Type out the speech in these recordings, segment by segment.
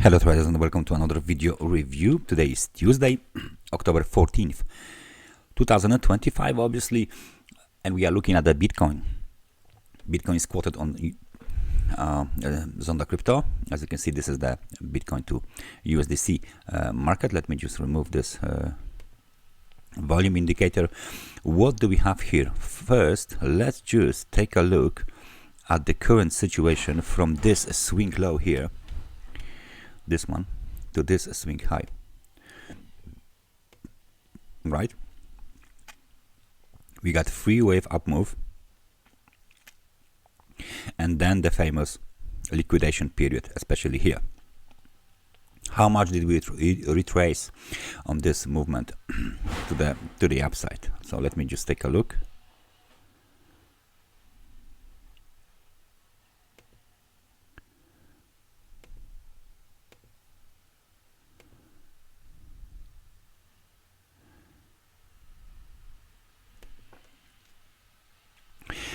Hello traders and welcome to another video review. Today is Tuesday, October 14th, 2025 obviously, and we are looking at the Bitcoin. Bitcoin is quoted on Zondacrypto. As you can see, this is the Bitcoin to USDC market. Let me just remove this volume indicator. What do we have here? First, let's just take a look at the current situation from this swing low here, this one, to this swing high, right? We got free wave up move, and then the famous liquidation period, especially here. How much did we retrace on this movement to the upside? So let me just take a look.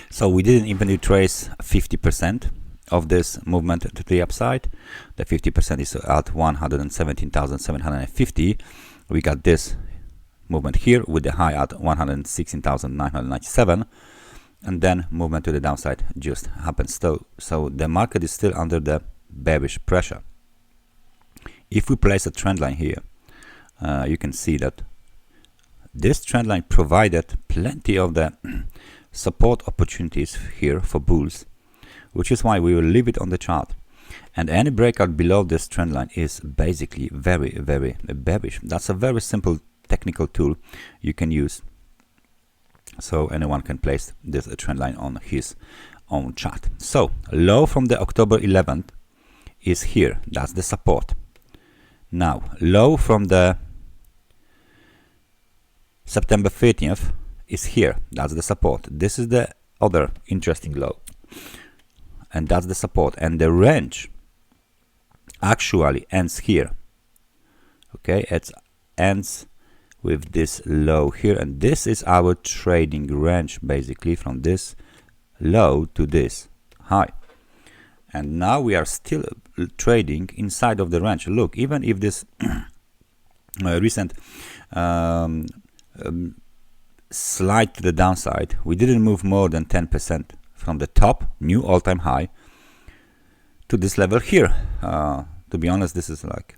So we didn't even retrace 50% of this movement to the upside. The 50% is at 117,750. We got this movement here with the high at 116,997, and then movement to the downside just happens. So the market is still under the bearish pressure. If we place a trend line here, you can see that this trend line provided plenty of the support opportunities here for bulls, which is why we will leave it on the chart. And any breakout below this trend line is basically very bearish. That's a very simple technical tool you can use, so anyone can place this trend line on his own chart. So low from the October 11th is here, that's the support. Now low from the September 30th is here, that's the support. This is the other interesting low, and that's the support, and the range actually ends here. Okay, it ends with this low here, and this is our trading range basically, from this low to this high. And now we are still trading inside of the range. Look, even if this recent slide to the downside, we didn't move more than 10% from the top, new all-time high, to this level here. To be honest, this is like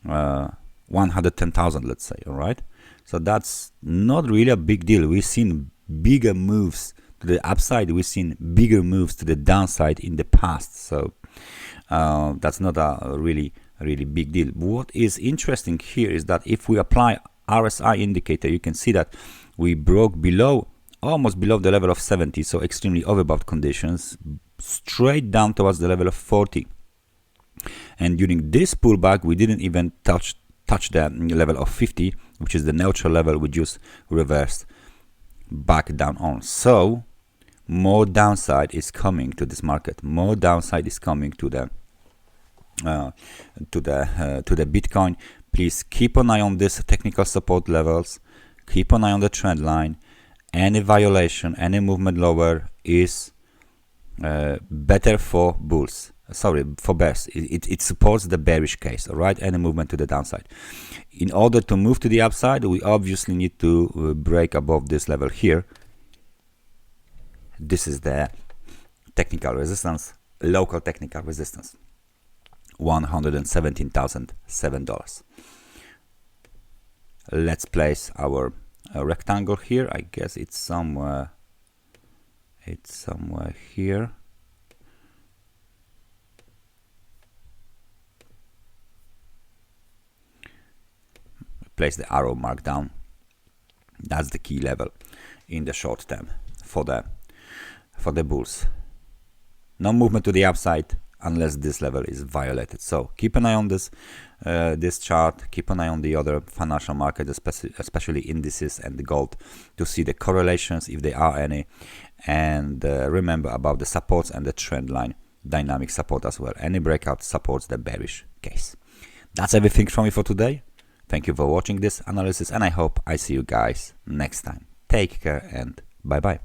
110,000, let's say. All right, so that's not really a big deal. We've seen bigger moves to the upside, we've seen bigger moves to the downside in the past, so that's not a really big deal. What is interesting here is that if we apply RSI indicator, you can see that we broke below, almost below the level of 70, so extremely overbought conditions, straight down towards the level of 40. And during this pullback, we didn't even touch the level of 50, which is the neutral level. We just reversed back down on. So more downside is coming to this market. More downside is coming to the Bitcoin. Please keep an eye on this technical support levels. Keep an eye on the trend line. Any violation, any movement lower is better for bulls. Sorry, for bears. It supports the bearish case. All right, any movement to the downside. In order to move to the upside, we obviously need to break above this level here. This is the technical resistance, local technical resistance, $117,007. Let's place our rectangle here. I guess it's somewhere here. Place the arrow mark down. That's the key level in the short term for the bulls. No movement to the upside unless this level is violated. So keep an eye on this this chart. Keep an eye on the other financial markets, especially indices and the gold, to see the correlations if there are any. And remember about the supports and the trend line dynamic support as well. Any breakout supports the bearish case. That's everything from me for today. Thank you for watching this analysis, and I hope I see you guys next time. Take care and bye bye.